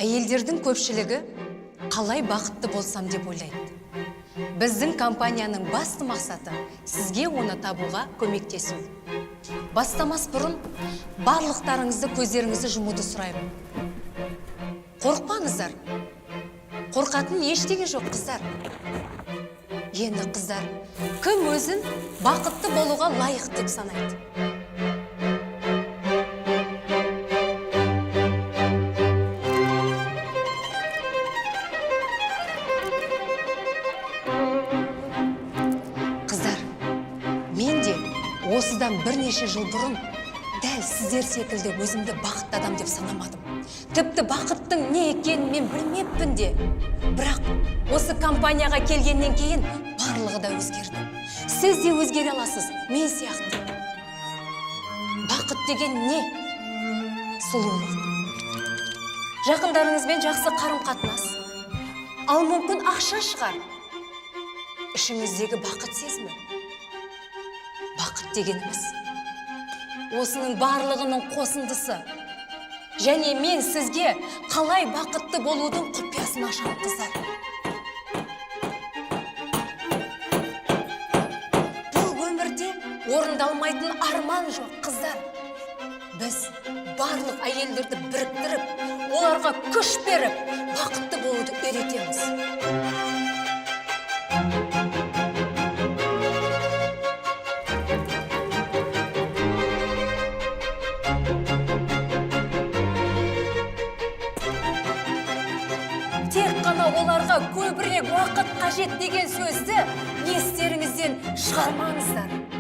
Әйелдердің көпшілігі қалай бақытты болсам деп ойлайды. Біздің компанияның басты мақсаты сізге оны табуға көмектесу. Бастамас бұрын барлықтарыңызды көздеріңізді жұмуды сұраймын. Қорықпаңыздар. Қорқатын ештеңе жоқ, қыздар. Енді қыздар, кім өзін бақытты болуға лайық деп санайды? Осыдан бірнеше жыл бұрын дәл сіздер секілді өзімді бақытты адам деп санамадым. Тіпті бақыттың не екенін мен білмеппін де. Бірақ осы компанияға келгеннен кейін барлығы да өзгерді. Сіз де өзгере аласыз, мен сияқты. Бақыт деген не? Сұлулық. Жақындарыңызбен жақсы қарым-қатынас. Ал мүмкін ақша шығар. Ішіңіздегі бақыт сезімі. Бақыт дегеніміз осының барлығының қосындысы. Және мен сізге қалай бақытты болудың құпиясын ашамын, қыздар. Бұл өмірде орындалмайтын арман жоқ, қыздар. Біз барлық әйелдерді біріктіріп, оларға күш беріп, бақытты болуды үйретеміз. Тек қана оларға көбірек уақыт қажет деген сөзді естеріңізден шығармаңыздар.